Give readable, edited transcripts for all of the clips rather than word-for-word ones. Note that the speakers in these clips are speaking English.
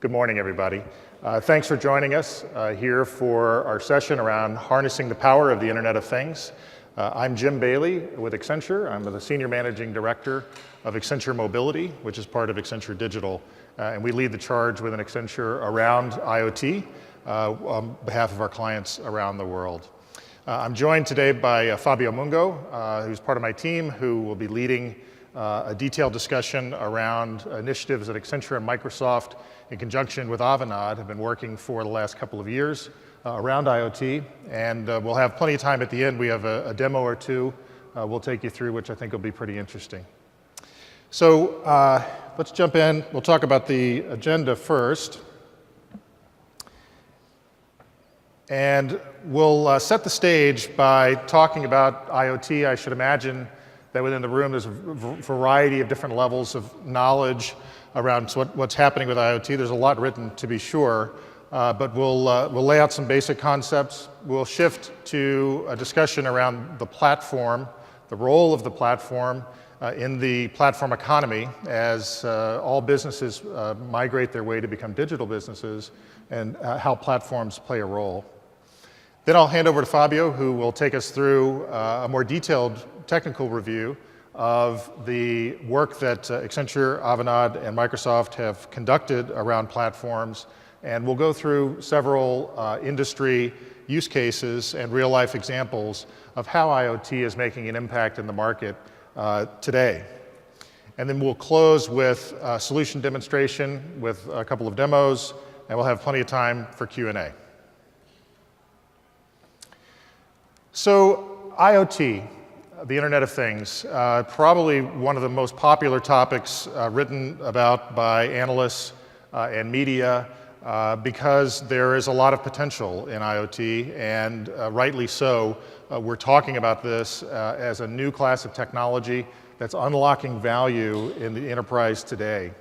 Good morning, everybody. Thanks for joining us here for our session around harnessing the power of the Internet of Things. I'm Jim Bailey with Accenture. I'm the Senior Managing Director of Accenture Mobility, which is part of Accenture Digital. And we lead the charge within Accenture around IoT on behalf of our clients around the world. I'm joined today by Fabio Mungo, who's part of my team, who will be leading a detailed discussion around initiatives that Accenture and Microsoft, in conjunction with Avanade, have been working for the last couple of years around IoT. And we'll have plenty of time at the end. We have a demo or two we'll take you through, which I think will be pretty interesting. So let's jump in. We'll talk about the agenda first. And we'll set the stage by talking about IoT. I should imagine that within the room there's a variety of different levels of knowledge around what's happening with IoT. There's a lot written, to be sure, but we'll lay out some basic concepts. We'll shift to a discussion around the platform, the role of the platform in the platform economy as all businesses migrate their way to become digital businesses, and how platforms play a role. Then I'll hand over to Fabio, who will take us through a more detailed technical review of the work that Accenture, Avanade, and Microsoft have conducted around platforms. And we'll go through several industry use cases and real-life examples of how IoT is making an impact in the market today. And then we'll close with a solution demonstration with a couple of demos, and we'll have plenty of time for Q&A. So IoT, the Internet of Things, probably one of the most popular topics written about by analysts and media because there is a lot of potential in IoT, and rightly so. We're talking about this as a new class of technology that's unlocking value in the enterprise today.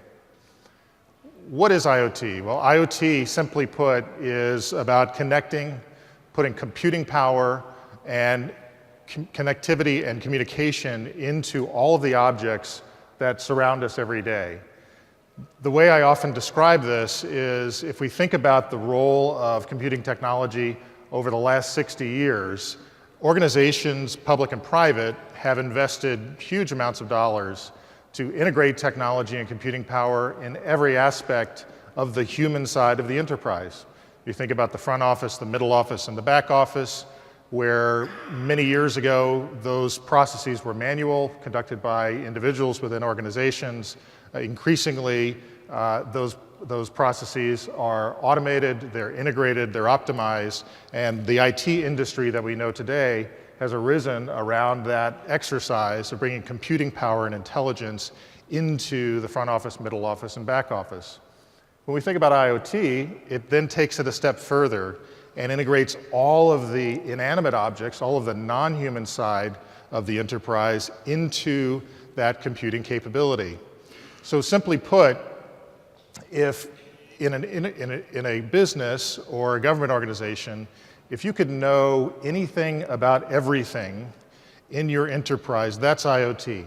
What is IoT? Well, IoT, simply put, is about connecting, putting computing power and connectivity and communication into all of the objects that surround us every day. The way I often describe this is, if we think about the role of computing technology over the last 60 years, organizations, public and private, have invested huge amounts of dollars to integrate technology and computing power in every aspect of the human side of the enterprise. You think about the front office, the middle office, and the back office, where many years ago those processes were manual, conducted by individuals within organizations. Increasingly, those processes are automated, they're integrated, they're optimized, and the IT industry that we know today has arisen around that exercise of bringing computing power and intelligence into the front office, middle office, and back office. When we think about IoT, it then takes it a step further and integrates all of the inanimate objects, all of the non-human side of the enterprise into that computing capability. So simply put, if in a business or a government organization, if you could know anything about everything in your enterprise, that's IoT.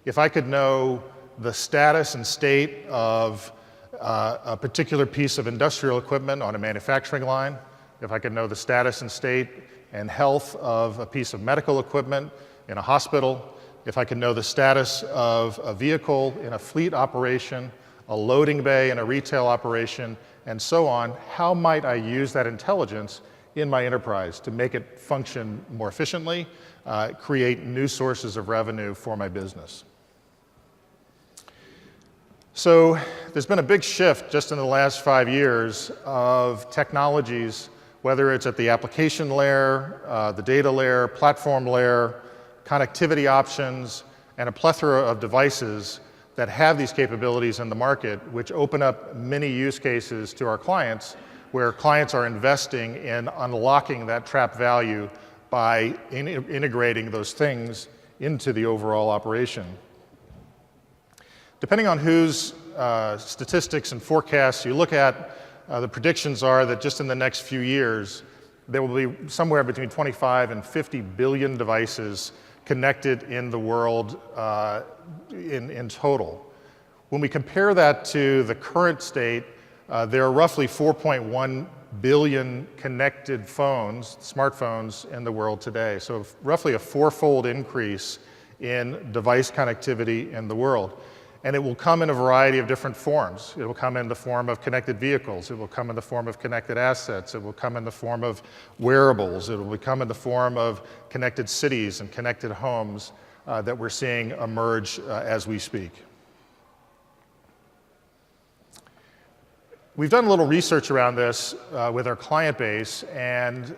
If I could know the status and state of a particular piece of industrial equipment on a manufacturing line, if I could know the status and state and health of a piece of medical equipment in a hospital, if I could know the status of a vehicle in a fleet operation, a loading bay in a retail operation, and so on, how might I use that intelligence in my enterprise to make it function more efficiently, create new sources of revenue for my business? So there's been a big shift just in the last 5 years of technologies, whether it's at the application layer, the data layer, platform layer, connectivity options, and a plethora of devices that have these capabilities in the market, which open up many use cases to our clients, where clients are investing in unlocking that trapped value by integrating those things into the overall operation. Depending on whose statistics and forecasts you look at, the predictions are that just in the next few years, there will be somewhere between 25 and 50 billion devices connected in the world in total. When we compare that to the current state there are roughly 4.1 billion connected phones, smartphones, in the world today. So roughly a fourfold increase in device connectivity in the world. And it will come in a variety of different forms. It will come in the form of connected vehicles. It will come in the form of connected assets. It will come in the form of wearables. It will come in the form of connected cities and connected homes that we're seeing emerge as we speak. We've done a little research around this with our client base, and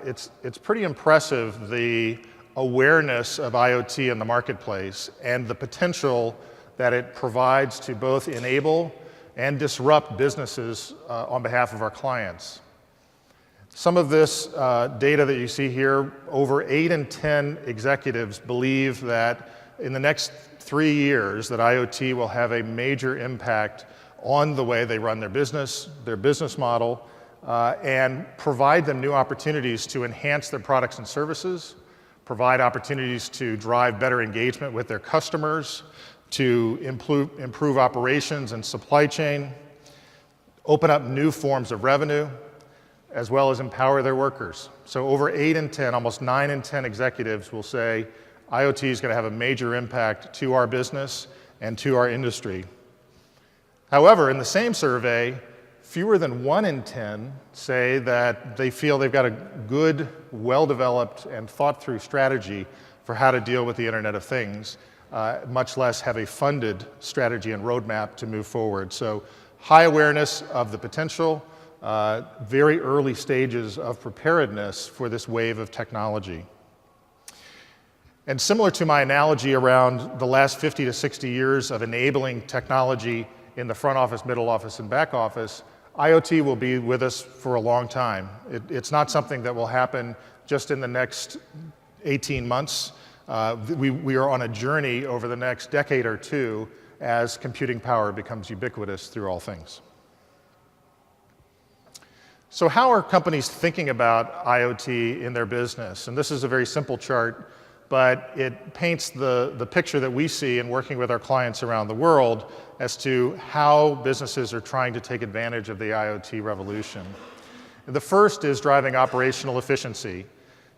it's pretty impressive, the awareness of IoT in the marketplace and the potential that it provides to both enable and disrupt businesses on behalf of our clients. Some of this data that you see here, over 8 in 10 executives believe that in the next 3 years that IoT will have a major impact on the way they run their business model, and provide them new opportunities to enhance their products and services, provide opportunities to drive better engagement with their customers, to improve operations and supply chain, open up new forms of revenue, as well as empower their workers. So over 8 in 10, almost 9 in 10 executives will say IoT is going to have a major impact to our business and to our industry. However, in the same survey, fewer than 1 in 10 say that they feel they've got a good, well-developed, and thought-through strategy for how to deal with the Internet of Things, much less have a funded strategy and roadmap to move forward. So high awareness of the potential, very early stages of preparedness for this wave of technology. And similar to my analogy around the last 50 to 60 years of enabling technology in the front office, middle office, and back office, IoT will be with us for a long time. It's not something that will happen just in the next 18 months. We are on a journey over the next decade or two as computing power becomes ubiquitous through all things. So how are companies thinking about IoT in their business? And this is a very simple chart, but it paints the picture that we see in working with our clients around the world as to how businesses are trying to take advantage of the IoT revolution. The first is driving operational efficiency.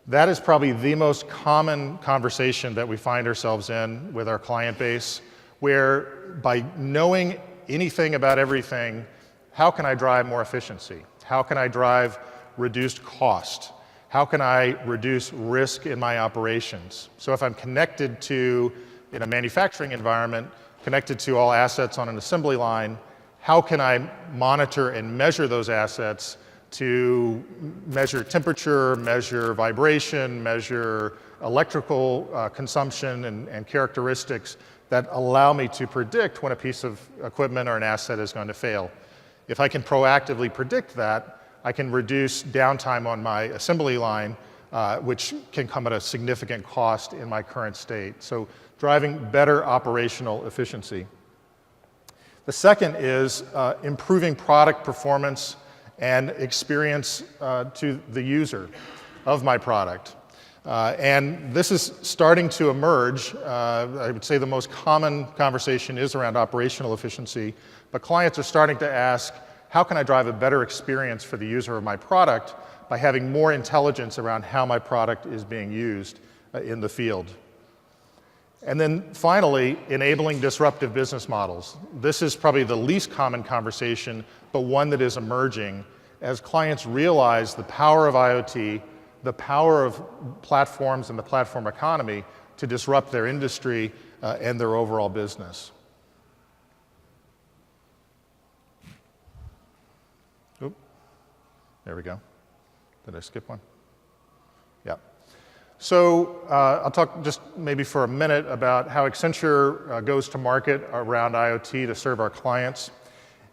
That is probably the most common conversation that we find ourselves in with our client base, where by knowing anything about everything, how can I drive more efficiency? How can I drive reduced cost? How can I reduce risk in my operations? So if I'm connected to, in a manufacturing environment, connected to all assets on an assembly line, how can I monitor and measure those assets to measure temperature, measure vibration, measure electrical consumption and characteristics that allow me to predict when a piece of equipment or an asset is going to fail? If I can proactively predict that, I can reduce downtime on my assembly line, which can come at a significant cost in my current state. So driving better operational efficiency. The second is improving product performance and experience to the user of my product. And this is starting to emerge. I would say the most common conversation is around operational efficiency, but clients are starting to ask, how can I drive a better experience for the user of my product by having more intelligence around how my product is being used in the field? And then finally, enabling disruptive business models. This is probably the least common conversation, but one that is emerging as clients realize the power of IoT, the power of platforms and the platform economy to disrupt their industry and their overall business. Oop, there we go. Did I skip one? Yeah. So I'll talk just maybe for a minute about how Accenture goes to market around IoT to serve our clients.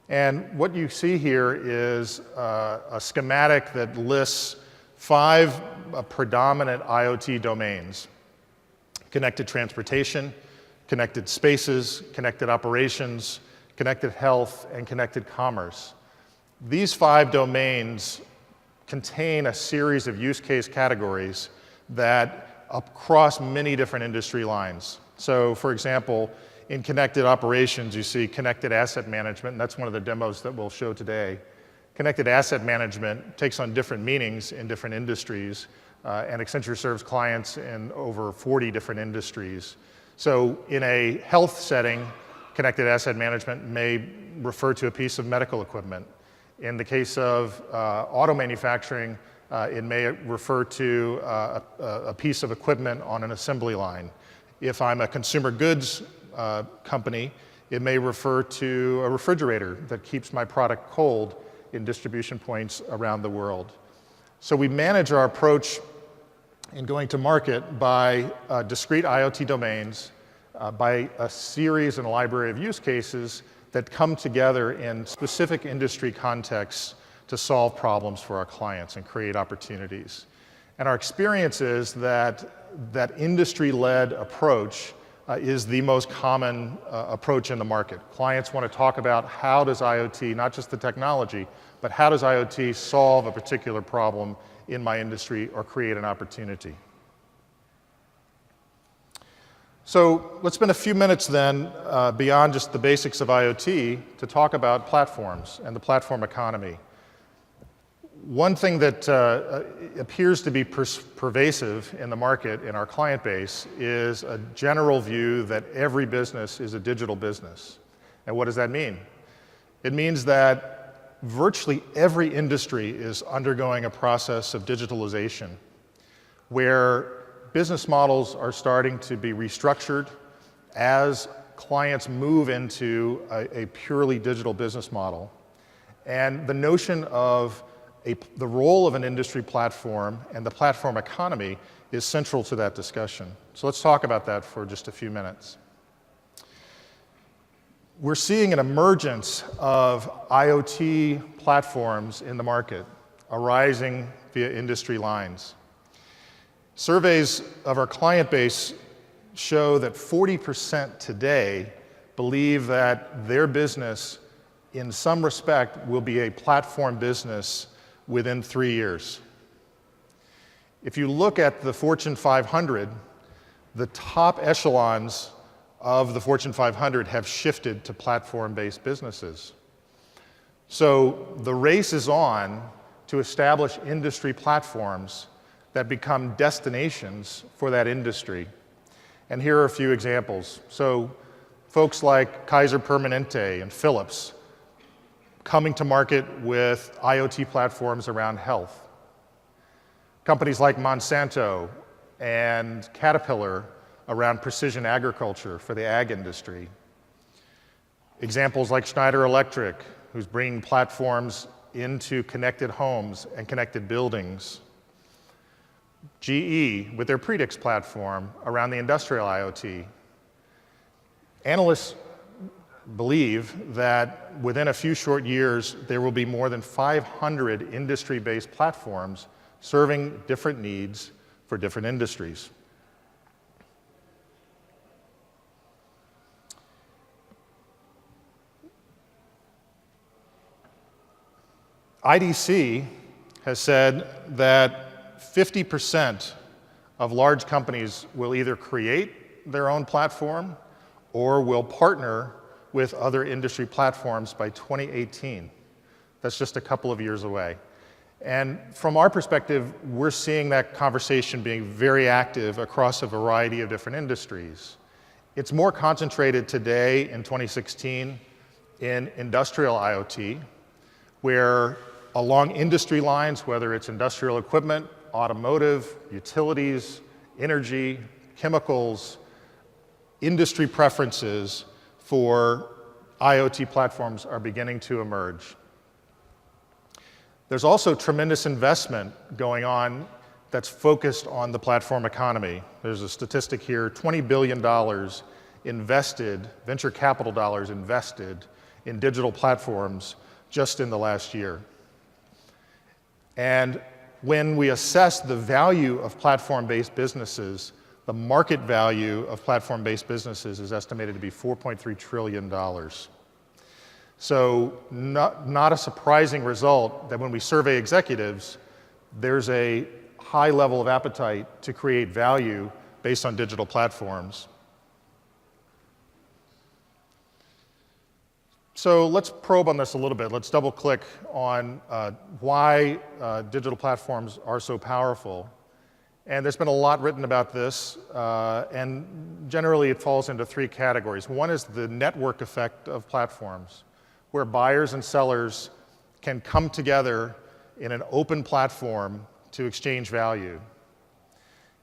And what you see here is a schematic that lists 5 predominant IoT domains: connected transportation, connected spaces, connected operations, connected health, and connected commerce. These 5 domains contain a series of use case categories that across many different industry lines. So for example, In connected operations, you see connected asset management, and that's one of the demos that we'll show today. Connected asset management takes on different meanings in different industries, and Accenture serves clients in over 40 different industries. So in a health setting, connected asset management may refer to a piece of medical equipment. In the case of auto manufacturing, it may refer to a piece of equipment on an assembly line. If I'm a consumer goods company, it may refer to a refrigerator that keeps my product cold in distribution points around the world. So we manage our approach in going to market by discrete IoT domains, by a series and a library of use cases that come together in specific industry contexts to solve problems for our clients and create opportunities. And our experience is that industry-led approach is the most common approach in the market. Clients want to talk about how does IoT, not just the technology, but how does IoT solve a particular problem in my industry or create an opportunity. So let's spend a few minutes then, beyond just the basics of IoT, to talk about platforms and the platform economy. One thing that appears to be pervasive in the market, in our client base, is a general view that every business is a digital business. And what does that mean? It means that virtually every industry is undergoing a process of digitalization, where business models are starting to be restructured as clients move into a purely digital business model. And the notion of the role of an industry platform and the platform economy is central to that discussion. So let's talk about that for just a few minutes. We're seeing an emergence of IoT platforms in the market arising via industry lines. Surveys of our client base show that 40% today believe that their business, in some respect, will be a platform business within 3 years. If you look at the Fortune 500, the top echelons of the Fortune 500 have shifted to platform-based businesses. So the race is on to establish industry platforms that become destinations for that industry. And here are a few examples. So folks like Kaiser Permanente and Philips coming to market with IoT platforms around health. Companies like Monsanto and Caterpillar around precision agriculture for the ag industry. Examples like Schneider Electric, who's bringing platforms into connected homes and connected buildings. GE with their Predix platform around the industrial IoT. Analysts believe that within a few short years, there will be more than 500 industry-based platforms serving different needs for different industries. IDC has said that 50% of large companies will either create their own platform or will partner with other industry platforms by 2018. That's just a couple of years away. And from our perspective, we're seeing that conversation being very active across a variety of different industries. It's more concentrated today in 2016 in industrial IoT, where along industry lines, whether it's industrial equipment, automotive, utilities, energy, chemicals, industry preferences for IoT platforms are beginning to emerge. There's also tremendous investment going on that's focused on the platform economy. There's a statistic here, $20 billion invested, venture capital dollars invested in digital platforms just in the last year. And when we assess the value of platform-based businesses, the market value of platform-based businesses is estimated to be $4.3 trillion. So not a surprising result that when we survey executives, there's a high level of appetite to create value based on digital platforms. So let's probe on this a little bit. Let's double click on why digital platforms are so powerful. And there's been a lot written about this, and generally it falls into three categories. One is the network effect of platforms, where buyers and sellers can come together in an open platform to exchange value.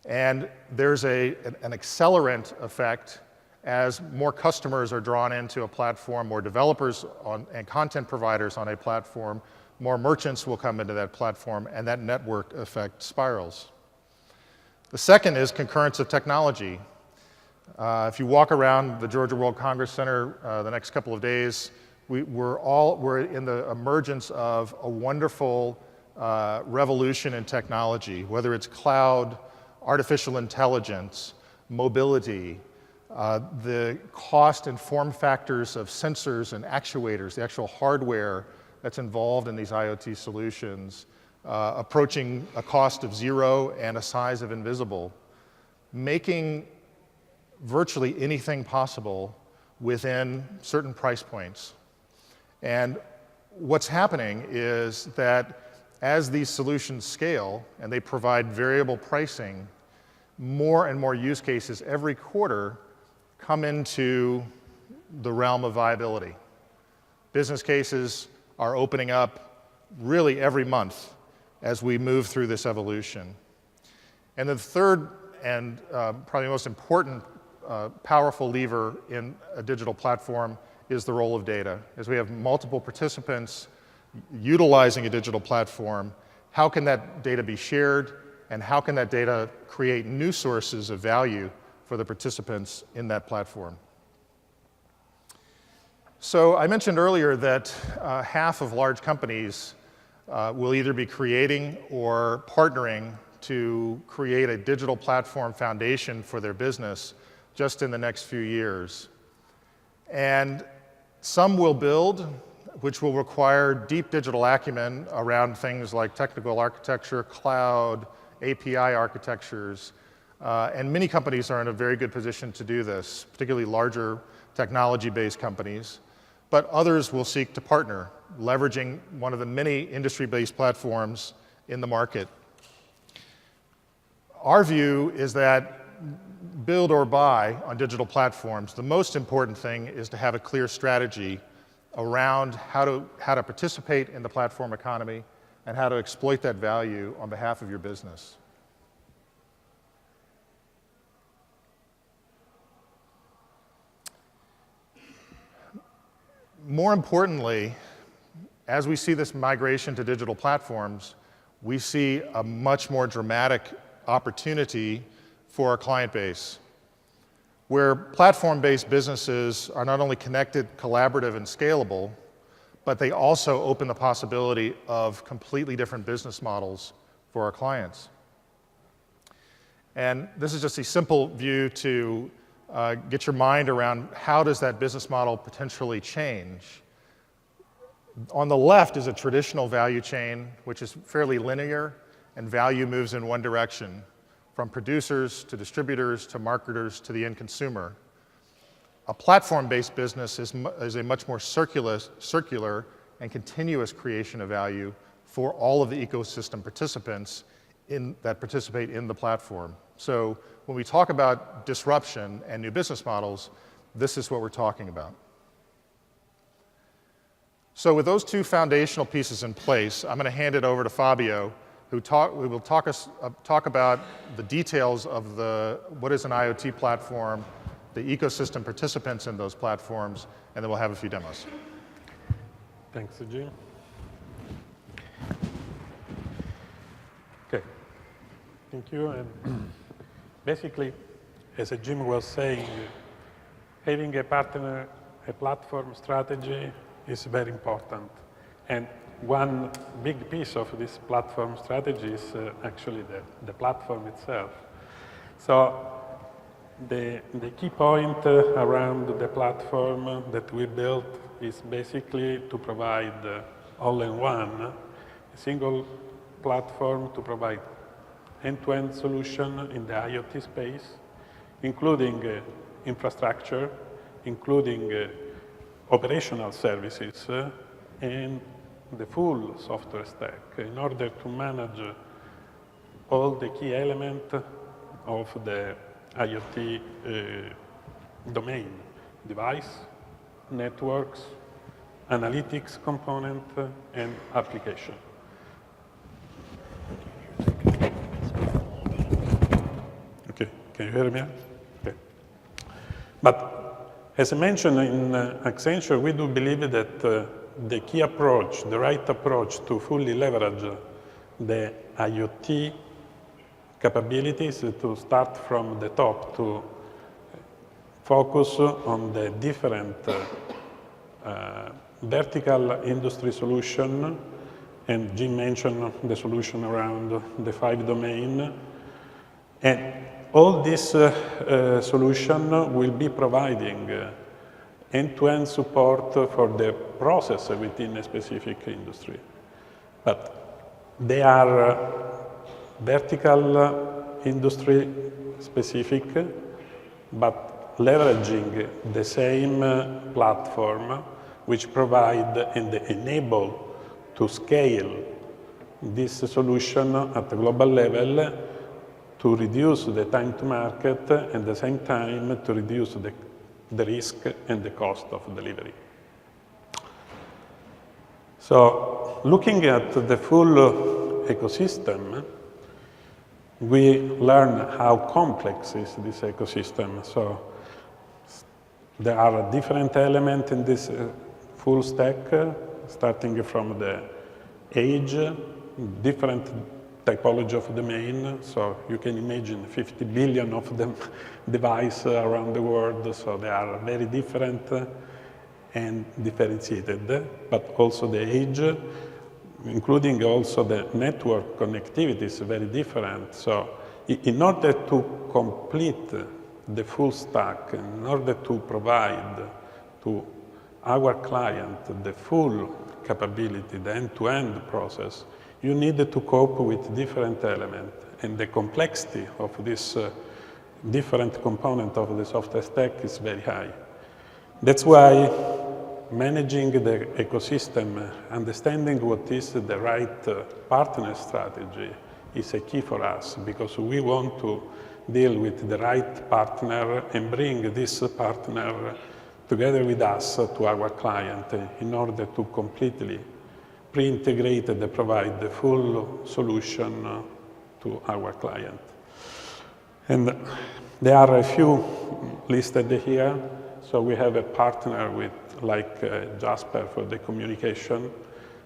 And there's an accelerant effect as more customers are drawn into a platform, more developers and content providers on a platform, more merchants will come into that platform, and that network effect spirals. The second is concurrence of technology. If you walk around the Georgia World Congress Center the next couple of days, we're in the emergence of a wonderful revolution in technology, whether it's cloud, artificial intelligence, mobility, the cost and form factors of sensors and actuators, the actual hardware that's involved in these IoT solutions, approaching a cost of zero and a size of invisible, making virtually anything possible within certain price points. And what's happening is that as these solutions scale and they provide variable pricing, more and more use cases every quarter come into the realm of viability. Business cases are opening up really every month as we move through this evolution. And the third and probably most important powerful lever in a digital platform is the role of data. As we have multiple participants utilizing a digital platform, how can that data be shared, and how can that data create new sources of value for the participants in that platform? So I mentioned earlier that half of large companies will either be creating or partnering to create a digital platform foundation for their business just in the next few years. And some will build, which will require deep digital acumen around things like technical architecture, cloud, API architectures, and many companies are in a very good position to do this, particularly larger technology-based companies. But others will seek to partner, leveraging one of the many industry-based platforms in the market. Our view is that build or buy on digital platforms, the most important thing is to have a clear strategy around how to participate in the platform economy and how to exploit that value on behalf of your business. More importantly, as we see this migration to digital platforms, we see a much more dramatic opportunity for our client base, where platform-based businesses are not only connected, collaborative, and scalable, but they also open the possibility of completely different business models for our clients. And this is just a simple view to get your mind around how does that business model potentially change. On the left is a traditional value chain, which is fairly linear, and value moves in one direction, from producers to distributors to marketers to the end consumer. A platform-based business is a much more circular and continuous creation of value for all of the ecosystem participants that participate in the platform. So when we talk about disruption and new business models, this is what we're talking about. So with those two foundational pieces in place, I'm going to hand it over to Fabio, who will talk about the details of what is an IoT platform, the ecosystem participants in those platforms, and then we'll have a few demos. Thanks, Jim. Okay, thank you. And basically, as Jim was saying, having a partner, a platform strategy is very important. And one big piece of this platform strategy is actually the platform itself. So the key point around the platform that we built is basically to provide all-in-one, a single platform to provide end-to-end solution in the IoT space, including infrastructure, including operational services and the full software stack in order to manage all the key elements of the IoT domain: device, networks, analytics component, and application. Okay, can you hear me? Okay. But as I mentioned in Accenture, we do believe that the key approach, the right approach to fully leverage the IoT capabilities to start from the top to focus on the different vertical industry solution, and Jim mentioned the solution around the 5 domain. And all this solution will be providing end-to-end support for the process within a specific industry. But they are vertical industry specific, but leveraging the same platform which provide and enable to scale this solution at a global level to reduce the time to market and at the same time to reduce the risk and the cost of delivery. So looking at the full ecosystem, we learn how complex is this ecosystem. So there are different elements in this full stack, starting from the age, different typology of domain. So you can imagine 50 billion of them devices around the world. So they are very different and differentiated, but also the age, including also the network connectivity is very different. So in order to complete the full stack, in order to provide to our client the full capability, the end-to-end process, you need to cope with different elements. And the complexity of this different component of the software stack is very high. That's why managing the ecosystem, understanding what is the right partner strategy is a key for us, because we want to deal with the right partner and bring this partner together with us to our client in order to completely pre-integrate and provide the full solution to our client. And there are a few listed here. So we have a partner with like Jasper for the communication.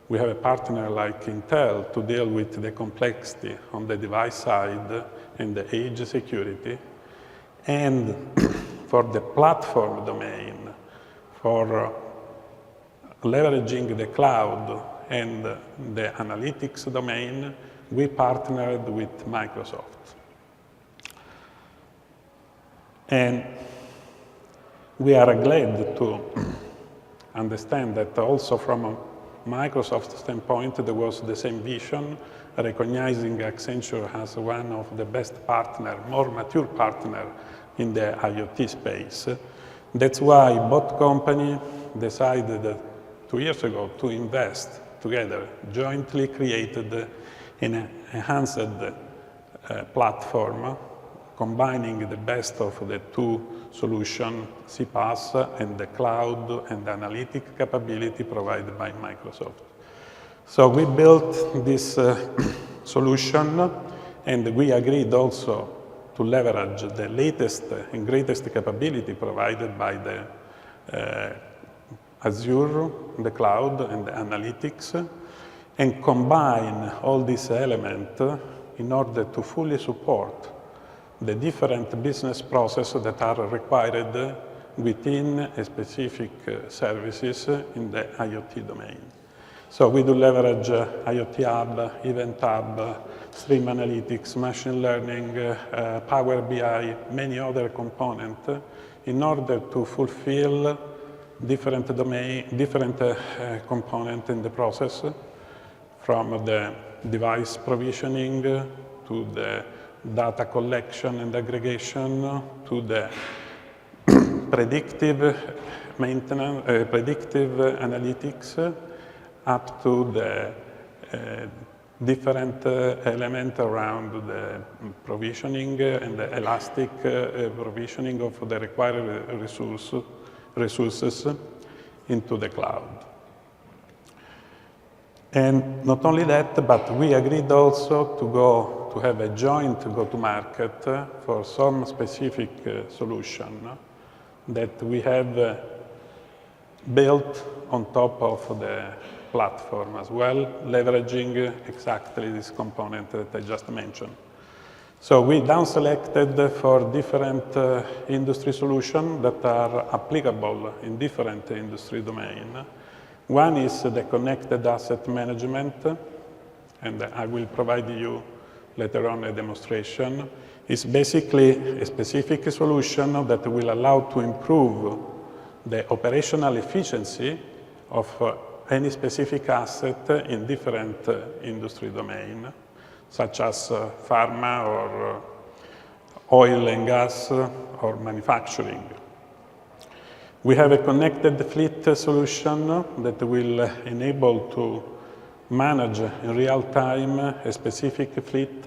We have a partner like Intel to deal with the complexity on the device side and the age security. And for the platform domain, for leveraging the cloud and the analytics domain, we partnered with Microsoft. And we are glad to understand that also from a Microsoft standpoint, there was the same vision, recognizing Accenture as one of the best partner, more mature partner in the IoT space. That's why both companies decided 2 years ago to invest together, jointly created an enhanced platform, combining the best of the two solutions, CPaaS and the cloud and analytic capability provided by Microsoft. So we built this solution, and we agreed also to leverage the latest and greatest capability provided by the Azure, the cloud, and the analytics, and combine all these elements in order to fully support the different business processes that are required within a specific services in the IoT domain. So we do leverage IoT Hub, Event Hub, Stream Analytics, Machine Learning, Power BI, many other components in order to fulfill different components in the process, from the device provisioning to the data collection and aggregation to the predictive maintenance, predictive analytics, up to the different element around the provisioning and the elastic provisioning of the required resources into the cloud. And not only that, but we agreed also to have a joint go-to-market for some specific solution that we have built on top of the platform as well, leveraging exactly this component that I just mentioned. So we down-selected for different industry solutions that are applicable in different industry domains. One is the connected asset management, and I will provide you later on a demonstration. It's basically a specific solution that will allow to improve the operational efficiency of any specific asset in different industry domains, such as pharma or oil and gas or manufacturing. We have a connected fleet solution that will enable to manage in real time a specific fleet,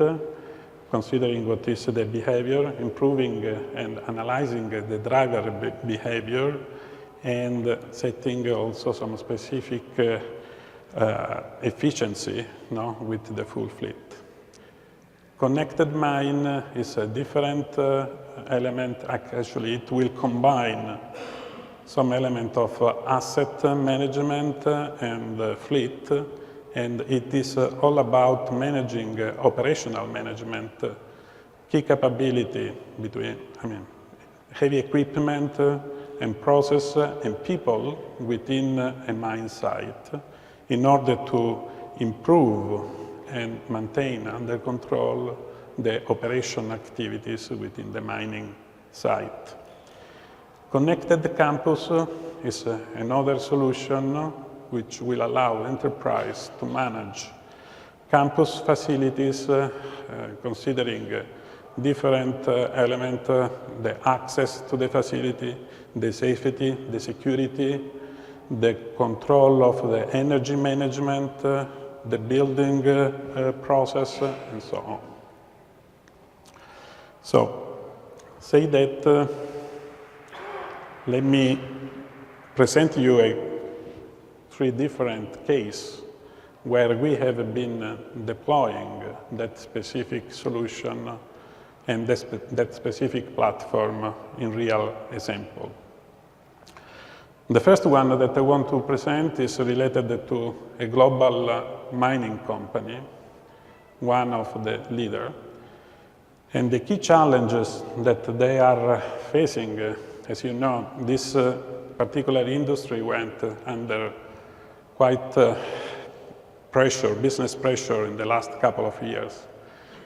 considering what is the behavior, improving and analyzing the driver behavior, and setting also some specific efficiency with the full fleet. Connected mine is a different element. Actually, it will combine some element of asset management and fleet, and it is all about managing operational management, key capability between, heavy equipment and process and people within a mine site in order to improve and maintain under control the operation activities within the mining site. Connected campus is another solution which will allow enterprise to manage campus facilities considering different elements, the access to the facility, the safety, the security, the control of the energy management, the building process, and so on. So, say that, let me present you three different cases where we have been deploying that specific solution and that specific platform in real example. The first one that I want to present is related to a global mining company, one of the leaders. And the key challenges that they are facing, as you know, this particular industry went under quite pressure, business pressure in the last couple of years.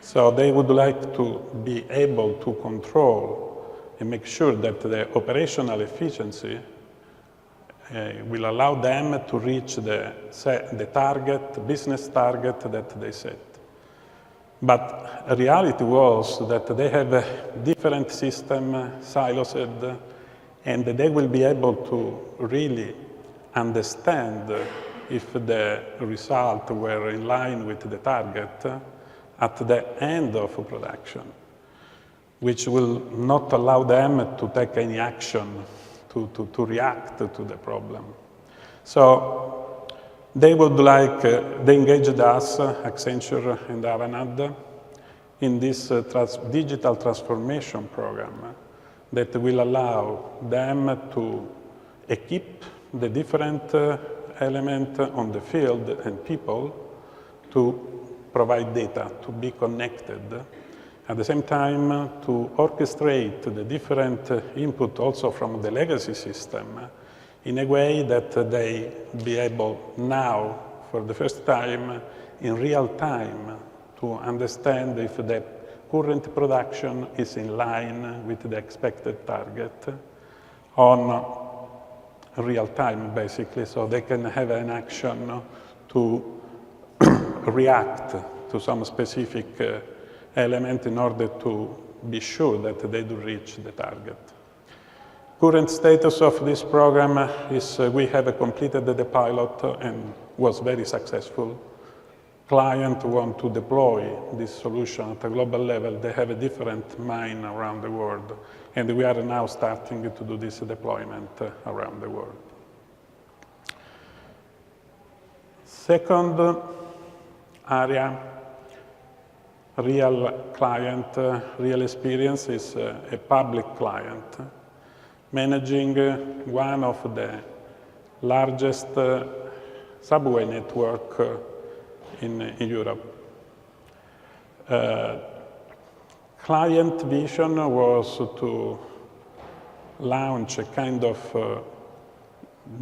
So they would like to be able to control and make sure that the operational efficiency will allow them to reach the target, business target that they set. But reality was that they have a different system, siloed, and they will be able to really understand if the results were in line with the target at the end of production, which will not allow them to take any action to react to the problem. So they would like, they engaged us, Accenture and Avanade, in this digital transformation program that will allow them to equip the different elements on the field and people to provide data, to be connected. At the same time, to orchestrate the different input also from the legacy system in a way that they be able now, for the first time, in real time, to understand if the current production is in line with the expected target on real time, basically, so they can have an action to react to some specific element in order to be sure that they do reach the target. Current status of this program is we have completed the pilot and was very successful. Clients want to deploy this solution at a global level. They have a different mine around the world, and we are now starting to do this deployment around the world. Second area, real client, real experience, is a public client managing one of the largest subway network in Europe. Client vision was to launch a kind of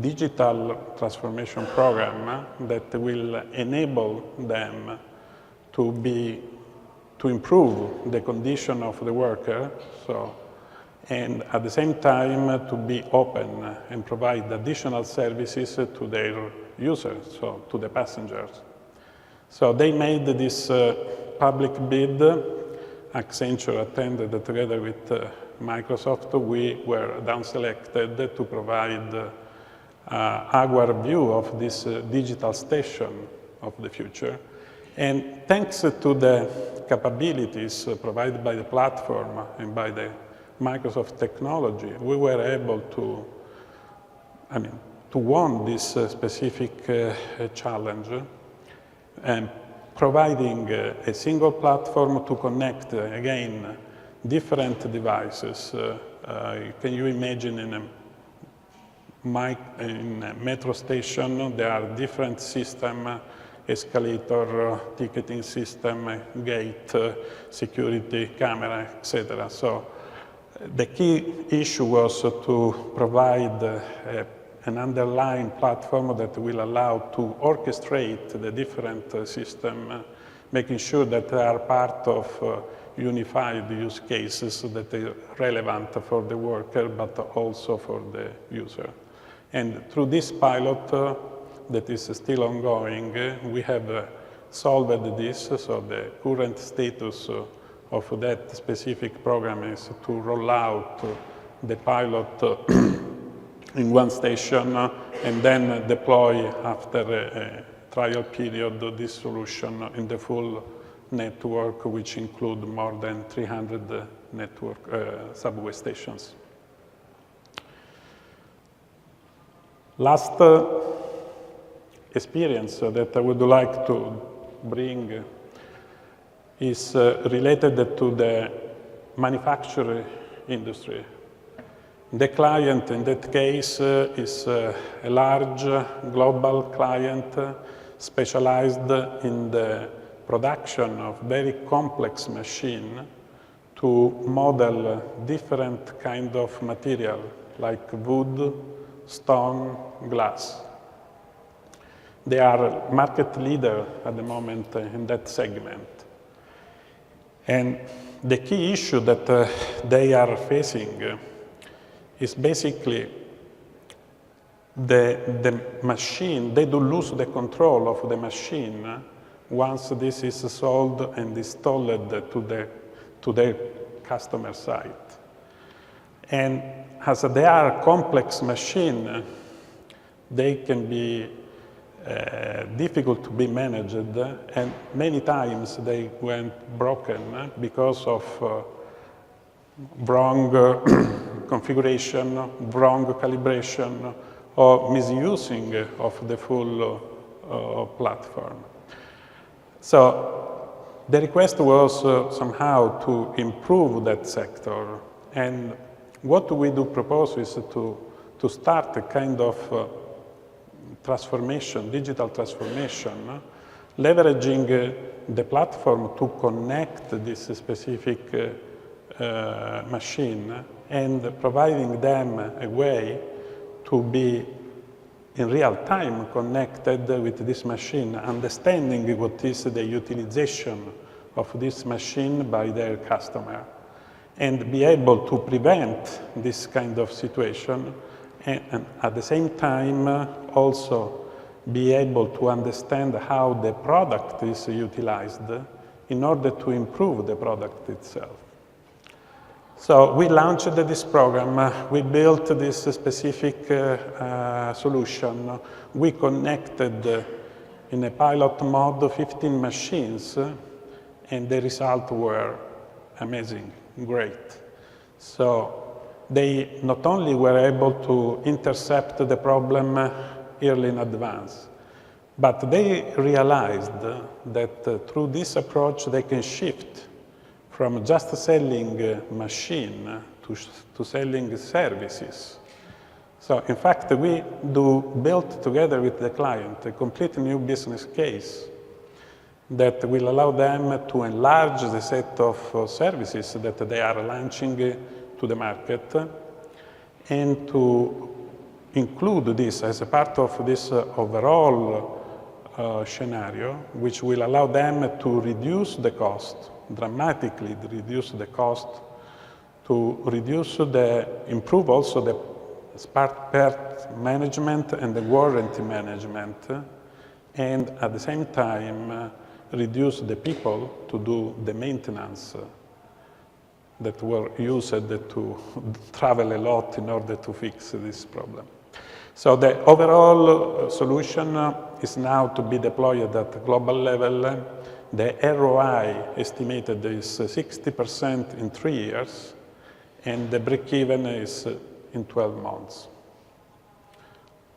digital transformation program that will enable them to improve the condition of the worker, and at the same time to be open and provide additional services to their users, so to the passengers. So they made this public bid. Accenture attended together with Microsoft. We were down selected to provide our view of this digital station of the future. And thanks to the capabilities provided by the platform and by the Microsoft technology, we were able to win this specific challenge, and providing a single platform to connect, again, different devices. Can you imagine in a metro station, there are different systems, escalator, ticketing system, gate, security, camera, etc. So the key issue was to provide an underlying platform that will allow to orchestrate the different systems, making sure that they are part of unified use cases that are relevant for the worker, but also for the user. And through this pilot that is still ongoing, we have solved this. So the current status of that specific program is to roll out the pilot in one station and then deploy after a trial period this solution in the full network, which include more than 300 subway stations. Last experience that I would like to bring is related to the manufacturing industry. The client in that case is a large global client specialized in the production of very complex machines to model different kind of material like wood, stone, glass. They are market leader at the moment in that segment. And the key issue that they are facing is basically the machine. They do lose the control of the machine once this is sold and installed to their customer site. And as they are complex machines, they can be difficult to be managed, and many times they went broken because of wrong configuration, wrong calibration, or misusing of the full platform. So the request was somehow to improve that sector. And what we do propose is to start a kind of transformation, digital transformation, leveraging the platform to connect this specific machine and providing them a way to be in real time connected with this machine, understanding what is the utilization of this machine by their customer, and be able to prevent this kind of situation, and at the same time also be able to understand how the product is utilized in order to improve the product itself. So we launched this program. We built this specific solution. We connected in a pilot mode 15 machines, and the results were amazing, great. So they not only were able to intercept the problem early in advance, but they realized that through this approach they can shift from just selling machine to selling services. So in fact, we built together with the client a complete new business case that will allow them to enlarge the set of services that they are launching to the market and to include this as a part of this overall scenario, which will allow them to reduce the cost, dramatically reduce the cost, to improve also the spare part management and the warranty management, and at the same time reduce the people to do the maintenance that were used to travel a lot in order to fix this problem. So the overall solution is now to be deployed at the global level. The ROI estimated is 60% in 3 years, and the break-even is in 12 months.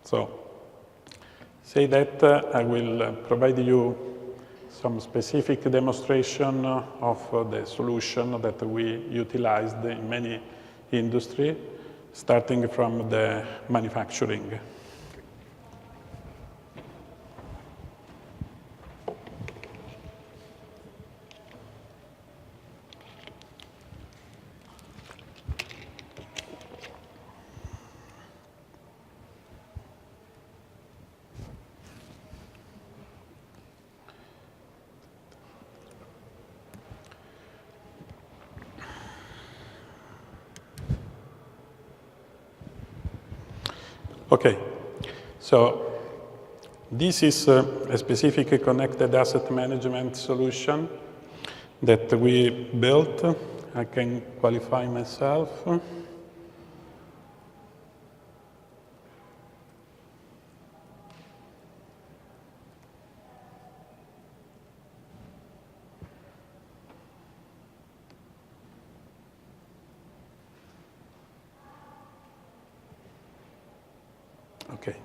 So, say that I will provide you some specific demonstration of the solution that we utilized in many industries, starting from the manufacturing. Okay, so this is a specific connected asset management solution that we built. I can qualify myself. Okay.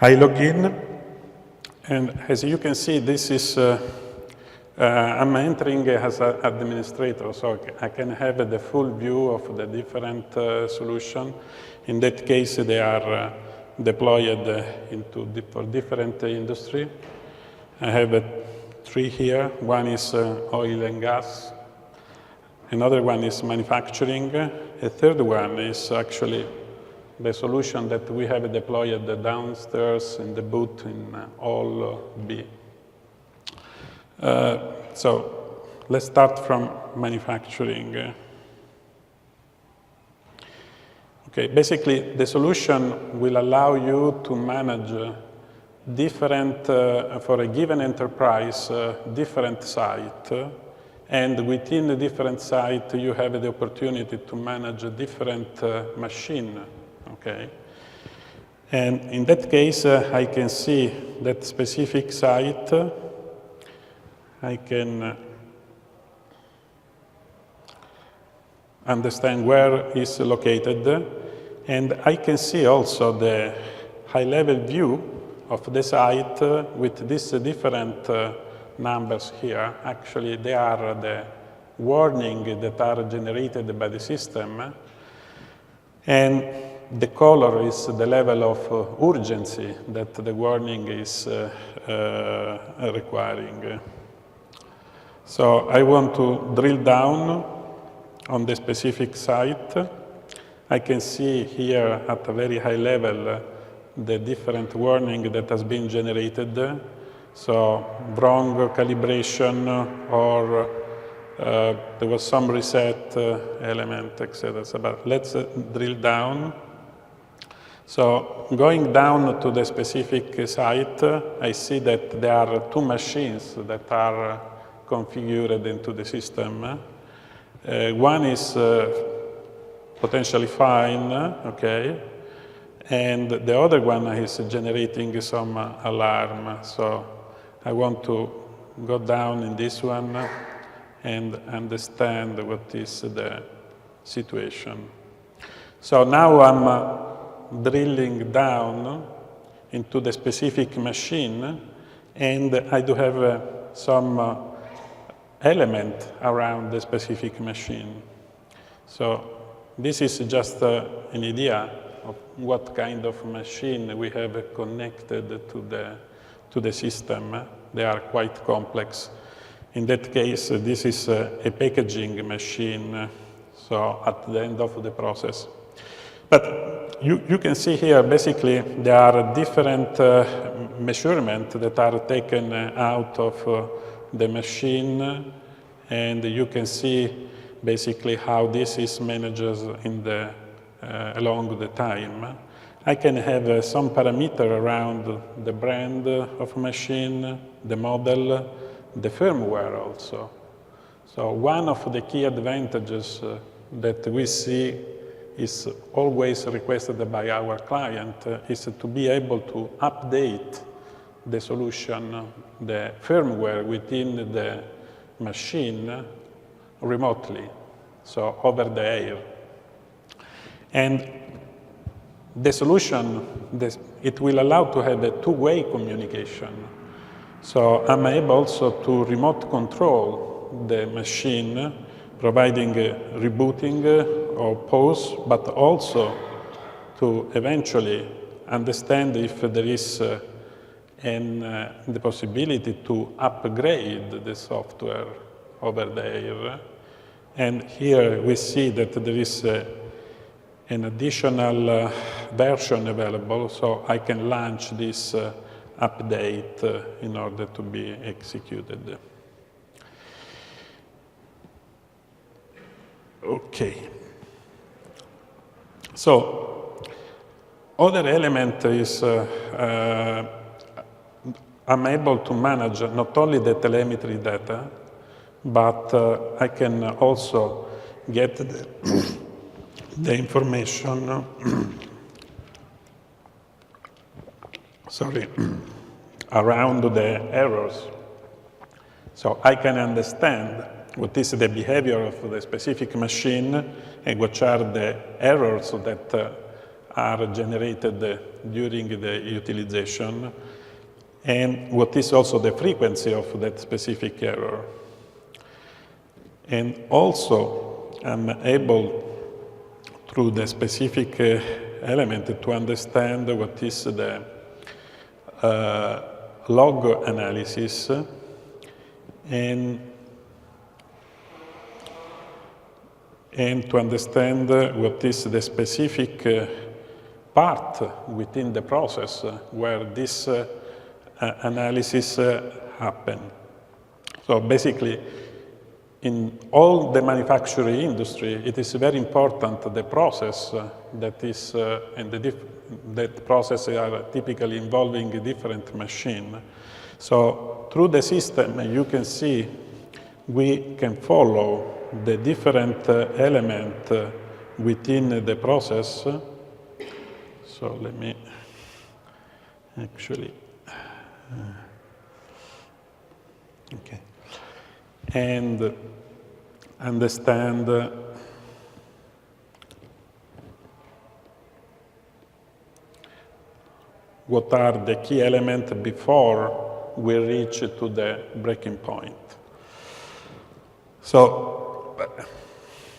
I log in, and as you can see, this is, I'm entering as an administrator, so I can have the full view of the different solutions. In that case, they are deployed for different industry. I have 3 here. One is oil and gas. Another one is manufacturing. A third one is actually the solution that we have deployed downstairs in the booth in Hall B. So let's start from manufacturing. Okay, basically the solution will allow you to manage different, for a given enterprise, different site, and within the different site you have the opportunity to manage a different machine. Okay, and in that case, I can see that specific site. I can understand where it's located, and I can see also the high-level view of the site with these different numbers here. Actually, they are the warning that are generated by the system, and the color is the level of urgency that the warning is requiring. So I want to drill down on the specific site. I can see here at a very high level the different warning that has been generated. So wrong calibration, or there was some reset element, etc. But let's drill down. So going down to the specific site, I see that there are 2 machines that are configured into the system. One is potentially fine, okay, and the other one is generating some alarm. So I want to go down in this one and understand what is the situation. So now I'm drilling down into the specific machine, and I do have some element around the specific machine. So this is just an idea of what kind of machine we have connected to the system. They are quite complex. In that case, this is a packaging machine, so at the end of the process. But you can see here, basically, there are different measurements that are taken out of the machine, and you can see basically how this is managed in the, along the time. I can have some parameter around the brand of machine, the model, the firmware also. So one of the key advantages that we see is always requested by our client is to be able to update the solution, the firmware within the machine remotely, so over the air. And the solution, it will allow to have a two-way communication. So I'm able also to remote control the machine, providing rebooting or pause, but also to eventually understand if there is the possibility to upgrade the software over the air. And here we see that there is an additional version available, so I can launch this update in order to be executed. Okay. So, other element is I'm able to manage not only the telemetry data, but I can also get the information sorry, around the errors. So I can understand what is the behavior of the specific machine and what are the errors that are generated during the utilization, and what is also the frequency of that specific error. And also, I'm able, through the specific element, to understand what is the log analysis, and to understand what is the specific part within the process where this analysis happen. So basically, in all the manufacturing industry, it is very important the process that is, and that processes are typically involving a different machine. So through the system, you can see we can follow the different element within the process. So let me actually, okay. And understand what are the key elements before we reach to the breaking point. So,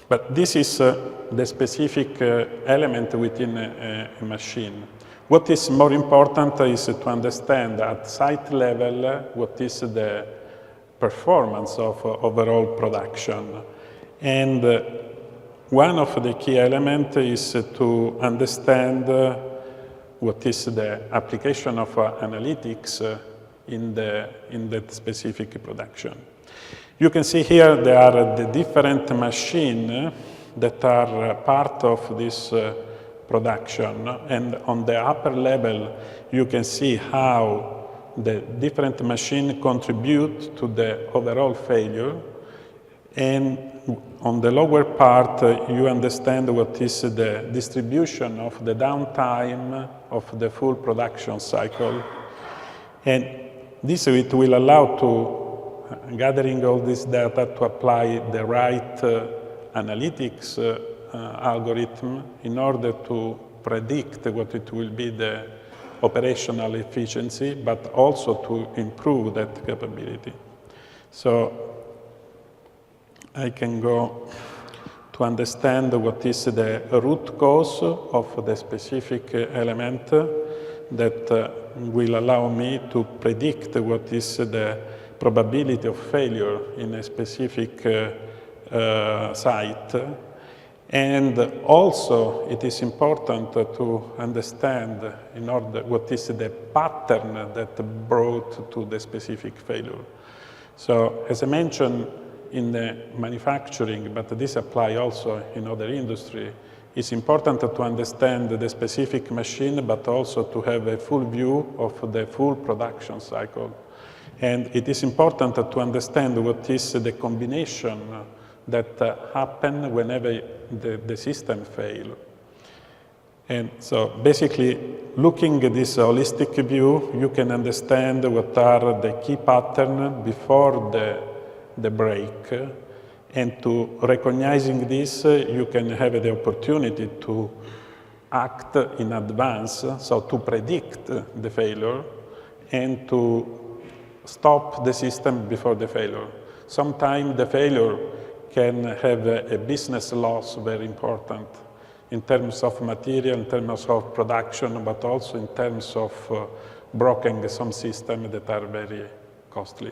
but this is the specific element within a machine. What is more important is to understand at site level what is the performance of overall production. And one of the key elements is to understand what is the application of analytics in that specific production. You can see here there are the different machines that are part of this production, and on the upper level you can see how the different machines contribute to the overall failure. And on the lower part, you understand what is the distribution of the downtime of the full production cycle. And this it will allow to, gathering all this data, to apply the right analytics algorithm in order to predict what it will be the operational efficiency, but also to improve that capability. So I can go to understand what is the root cause of the specific element that will allow me to predict what is the probability of failure in a specific site. And also, it is important to understand in order what is the pattern that brought to the specific failure. So, as I mentioned, in the manufacturing, but this applies also in other industry, it's important to understand the specific machine, but also to have a full view of the full production cycle. And it is important to understand what is the combination that happen whenever the system fails. And so basically, looking at this holistic view, you can understand what are the key patterns before the break. And to recognizing this, you can have the opportunity to act in advance, so to predict the failure and to stop the system before the failure. Sometimes the failure can have a business loss, very important, in terms of material, in terms of production, but also in terms of broken some systems that are very costly.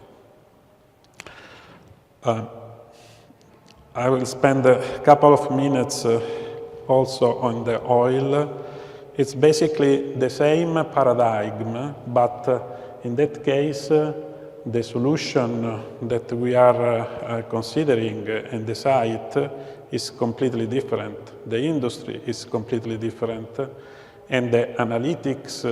I will spend a couple of minutes also on the oil. It's basically the same paradigm, but in that case, the solution that we are considering in the site is completely different. The industry is completely different, and the analytics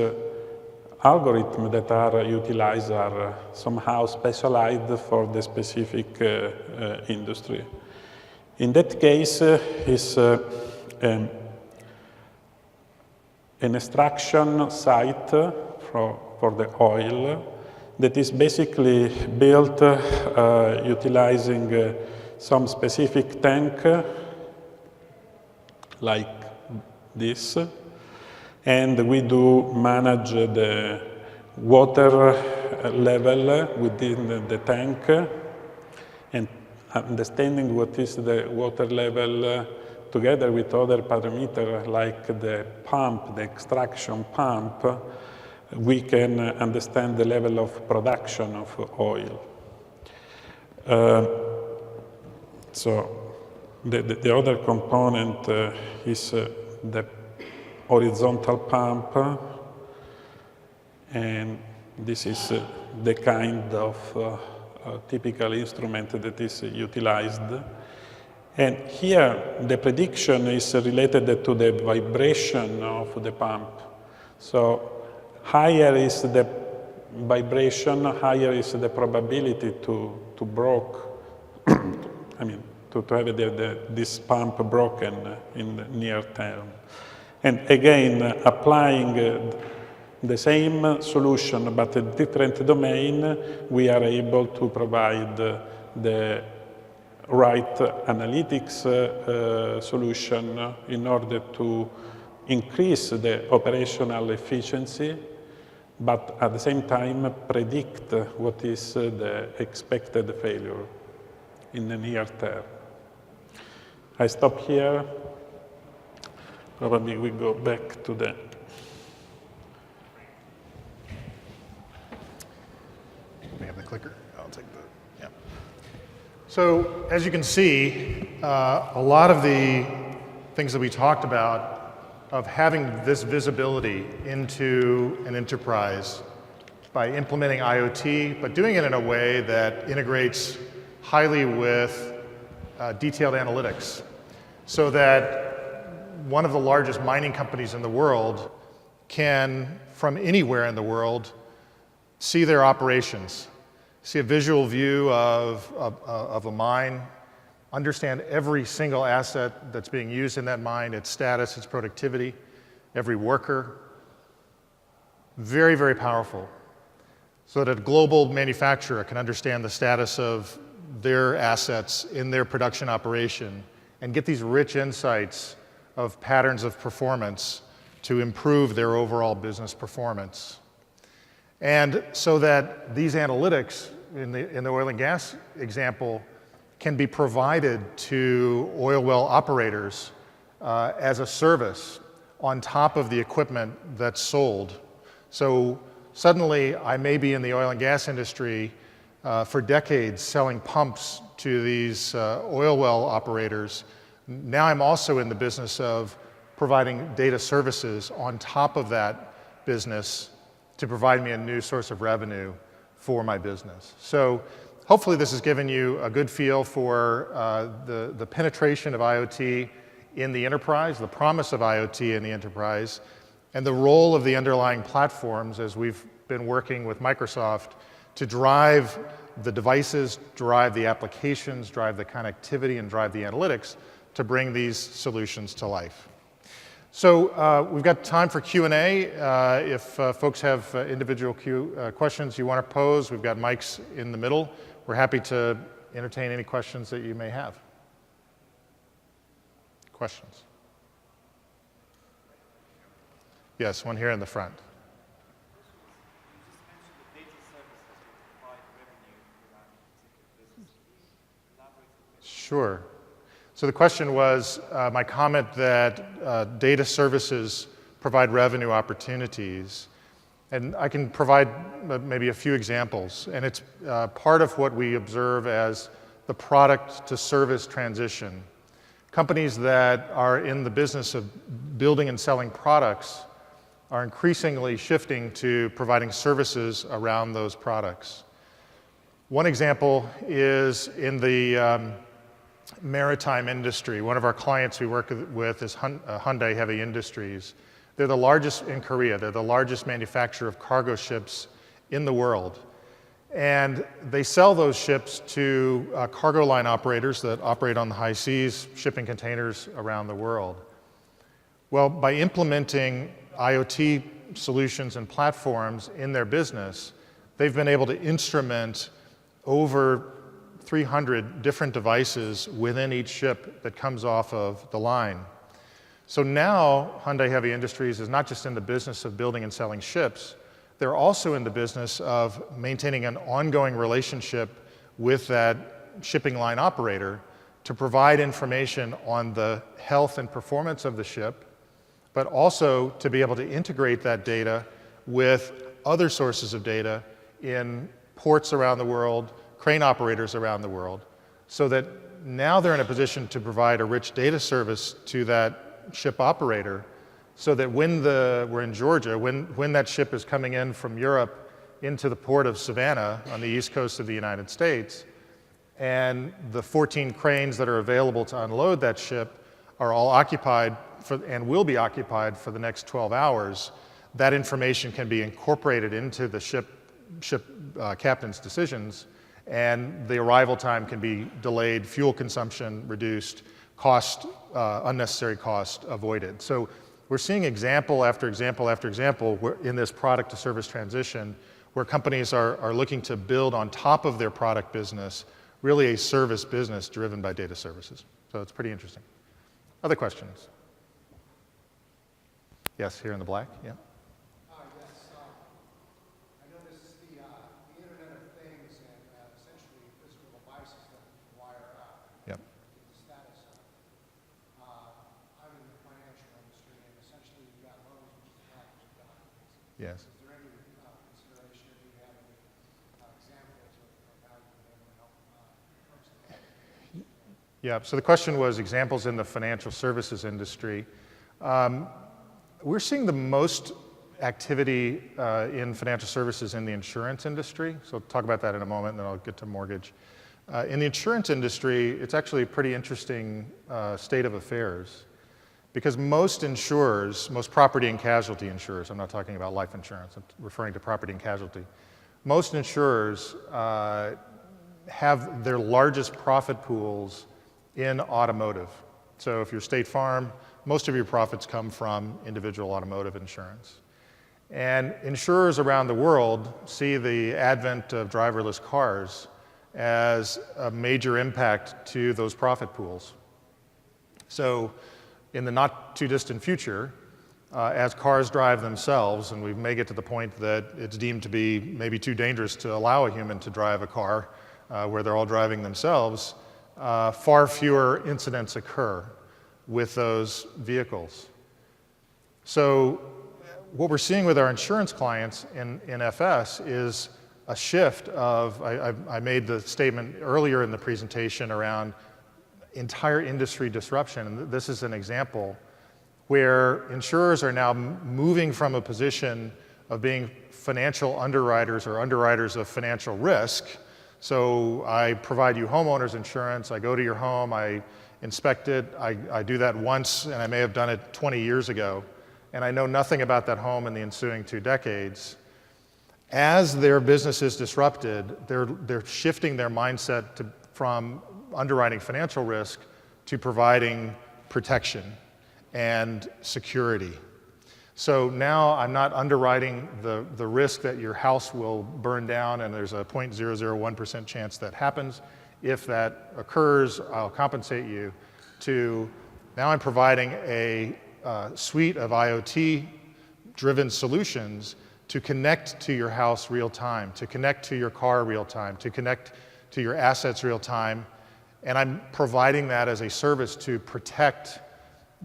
algorithms that are utilized are somehow specialized for the specific industry. In that case, it's an extraction site for the oil that is basically built utilizing some specific tank like this. And we do manage the water level within the tank, and understanding what is the water level together with other parameters like the pump, the extraction pump, we can understand the level of production of oil. So the other component is the horizontal pump, and this is the kind of typical instrument that is utilized. And here the prediction is related to the vibration of the pump. So higher is the vibration, higher is the probability to break, I mean, to have this pump broken in the near term. And again, applying the same solution but a different domain, we are able to provide the right analytics solution in order to increase the operational efficiency, but at the same time predict what is the expected failure in the near term. I stop here. Probably we go back to the... We have the clicker? I'll take the, yeah. So as you can see, a lot of the things that we talked about of having this visibility into an enterprise by implementing IoT, but doing it in a way that integrates highly with detailed analytics, so that one of the largest mining companies in the world can, from anywhere in the world, see their operations, see a visual view of a mine, understand every single asset that's being used in that mine, its status, its productivity, every worker. Very, very powerful. So that a global manufacturer can understand the status of their assets in their production operation and get these rich insights of patterns of performance to improve their overall business performance. And so that these analytics in the oil and gas example can be provided to oil well operators as a service on top of the equipment that's sold. So suddenly I may be in the oil and gas industry for decades selling pumps to these oil well operators. Now I'm also in the business of providing data services on top of that business to provide me a new source of revenue for my business. So hopefully this has given you a good feel for the penetration of IoT in the enterprise, the promise of IoT in the enterprise, and the role of the underlying platforms as we've been working with Microsoft to drive the devices, drive the applications, drive the connectivity, and drive the analytics to bring these solutions to life. So we've got time for Q&A. If folks have individual questions you want to pose, we've got mics in the middle. We're happy to entertain any questions that you may have. Questions? Yes, one here in the front. Sure. So the question was my comment that data services provide revenue opportunities. And I can provide maybe a few examples. And it's part of what we observe as the product to service transition. Companies that are in the business of building and selling products are increasingly shifting to providing services around those products. One example is in the maritime industry. One of our clients we work with is Hyundai Heavy Industries. They're the largest in Korea. They're the largest manufacturer of cargo ships in the world. And they sell those ships to cargo line operators that operate on the high seas, shipping containers around the world. Well, by implementing IoT solutions and platforms in their business, they've been able to instrument over 300 different devices within each ship that comes off of the line. So now Hyundai Heavy Industries is not just in the business of building and selling ships, they're also in the business of maintaining an ongoing relationship with that shipping line operator to provide information on the health and performance of the ship, but also to be able to integrate that data with other sources of data in ports around the world, crane operators around the world, so that now they're in a position to provide a rich data service to that ship operator, so that when we're in Georgia, when that ship is coming in from Europe into the port of Savannah on the east coast of the United States, and the 14 cranes that are available to unload that ship are all occupied and will be occupied for the next 12 hours, that information can be incorporated into the ship captain's decisions, and the arrival time can be delayed, fuel consumption reduced, unnecessary cost avoided. So we're seeing example after example after example in this product to service transition where companies are looking to build on top of their product business really a service business driven by data services. So it's pretty interesting. Other questions? Yes, here in the black, yeah. Yes. I know this is the Internet of Things and essentially physical devices that wire up. Yep. The status of. I'm in the financial industry, and essentially you've got loans which is packaged documents. Yes. Is there any consideration, do you have any examples of how you've been able to help folks? Yeah, so the question was examples in the financial services industry. We're seeing the most activity in financial services in the insurance industry. So I'll talk about that in a moment, and then I'll get to mortgage. In the insurance industry, it's actually a pretty interesting state of affairs because most insurers, most property and casualty insurers, I'm not talking about life insurance, I'm referring to property and casualty, most insurers have their largest profit pools in automotive. So if you're State Farm, most of your profits come from individual automotive insurance. And insurers around the world see the advent of driverless cars as a major impact to those profit pools. So in the not too distant future, as cars drive themselves, and we may get to the point that it's deemed to be maybe too dangerous to allow a human to drive a car where they're all driving themselves, far fewer incidents occur with those vehicles. So what we're seeing with our insurance clients in FS is a shift of, I made the statement earlier in the presentation around entire industry disruption, and this is an example where insurers are now moving from a position of being financial underwriters or underwriters of financial risk. So I provide you homeowners insurance, I go to your home, I inspect it, I do that once, and I may have done it 20 years ago, and I know nothing about that home in the ensuing 2 decades. As their business is disrupted, they're shifting their mindset from underwriting financial risk to providing protection and security. So now I'm not underwriting the risk that your house will burn down and there's a 0.001% chance that happens. If that occurs, I'll compensate you. To now I'm providing a suite of IoT-driven solutions to connect to your house real time, to connect to your car real time, to connect to your assets real time. And I'm providing that as a service to protect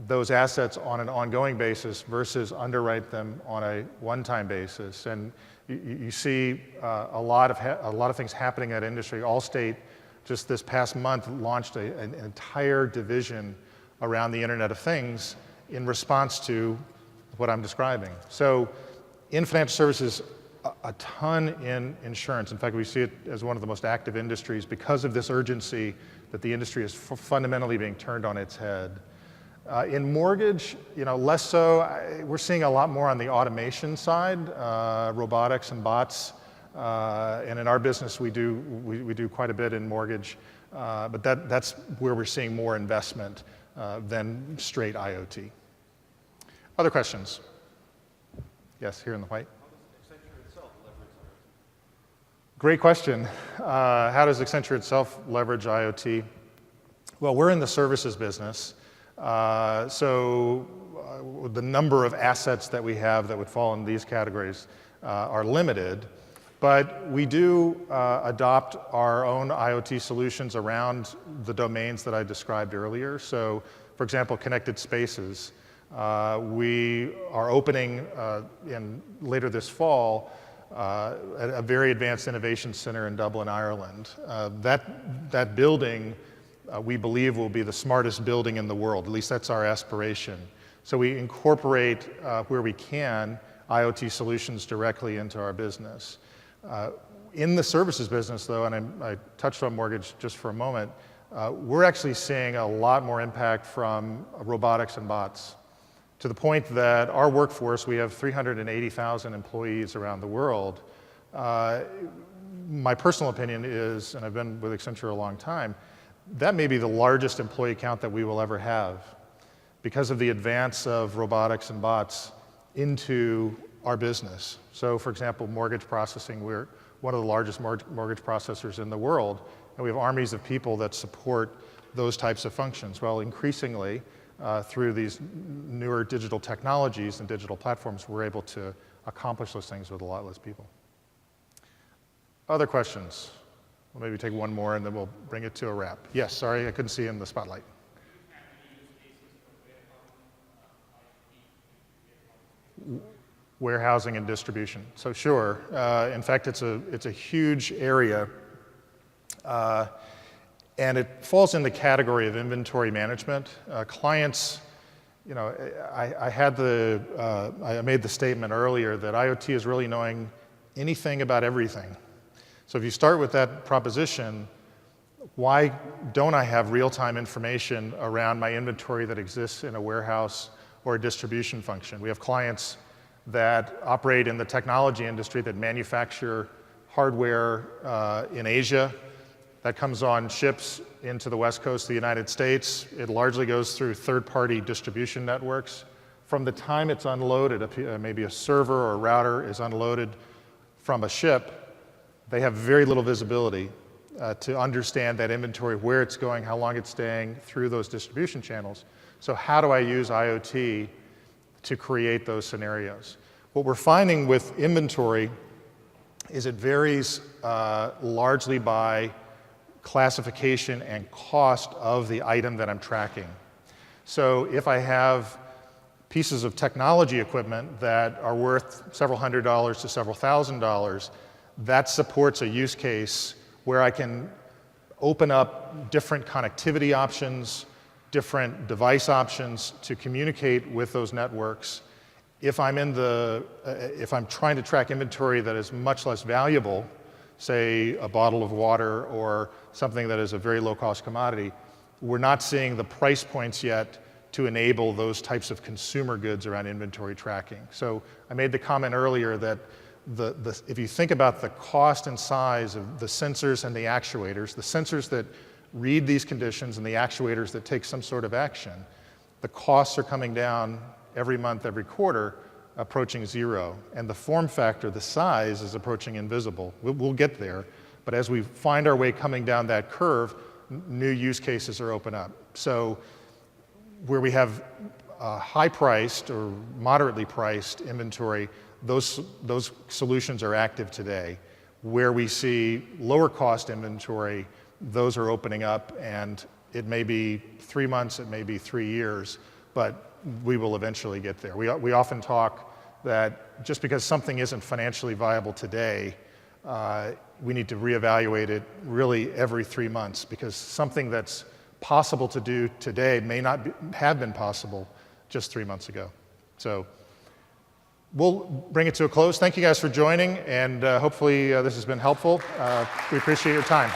those assets on an ongoing basis versus underwrite them on a one-time basis. And you see a lot of things happening in that industry. Allstate just this past month launched an entire division around the Internet of Things in response to what I'm describing. So in financial services, a ton in insurance. In fact, we see it as one of the most active industries because of this urgency that the industry is fundamentally being turned on its head. In mortgage, less so. We're seeing a lot more on the automation side, robotics and bots. And in our business, we do quite a bit in mortgage, but that's where we're seeing more investment than straight IoT. Other questions? Yes, here in the white. Great question. How does Accenture itself leverage IoT? Well, we're in the services business. So the number of assets that we have that would fall in these categories are limited, but we do adopt our own IoT solutions around the domains that I described earlier. So, for example, connected spaces. We are opening later this fall a very advanced innovation center in Dublin, Ireland. That building we believe will be the smartest building in the world. At least that's our aspiration. So we incorporate, where we can, IoT solutions directly into our business. In the services business, though, and I touched on mortgage just for a moment, we're actually seeing a lot more impact from robotics and bots, to the point that our workforce, we have 380,000 employees around the world. My personal opinion is, and I've been with Accenture a long time, that may be the largest employee count that we will ever have because of the advance of robotics and bots into our business. So, for example, mortgage processing, we're one of the largest mortgage processors in the world, and we have armies of people that support those types of functions. Well, increasingly, through these newer digital technologies and digital platforms, we're able to accomplish those things with a lot less people. Other questions? We'll maybe take one more and then we'll bring it to a wrap. Yes, sorry, I couldn't see in the spotlight. Warehousing and distribution. So sure. In fact, it's a huge area. And it falls in the category of inventory management. Clients, I made the statement earlier that IoT is really knowing anything about everything. So if you start with that proposition, why don't I have real-time information around my inventory that exists in a warehouse or a distribution function? We have clients that operate in the technology industry that manufacture hardware in Asia, That comes on ships into the West Coast of the United States. It largely goes through third-party distribution networks. From the time it's unloaded, maybe a server or a router is unloaded from a ship, they have very little visibility to understand that inventory, where it's going, how long it's staying through those distribution channels. So how do I use IoT to create those scenarios? What we're finding with inventory is it varies largely by classification and cost of the item that I'm tracking. So if I have pieces of technology equipment that are worth several $100s to several $1,000s, that supports a use case where I can open up different connectivity options, different device options to communicate with those networks. If I'm trying to track inventory that is much less valuable, say a bottle of water or something that is a very low-cost commodity, we're not seeing the price points yet to enable those types of consumer goods around inventory tracking. So I made the comment earlier that if you think about the cost and size of the sensors and the sensors that read these conditions and the actuators that take some sort of action, the costs are coming down every month, every quarter, approaching zero. And the form factor, the size, is approaching invisible. We'll get there. But as we find our way coming down that curve, new use cases are open up. So where we have high-priced or moderately priced inventory, those solutions are active today. Where we see lower-cost inventory, those are opening up, and it may be 3 months, it may be 3 years, but we will eventually get there. We often talk that just because something isn't financially viable today, we need to reevaluate it really every 3 months, because something that's possible to do today may not have been possible just 3 months ago. So we'll bring it to a close. Thank you guys for joining, and hopefully this has been helpful. We appreciate your time.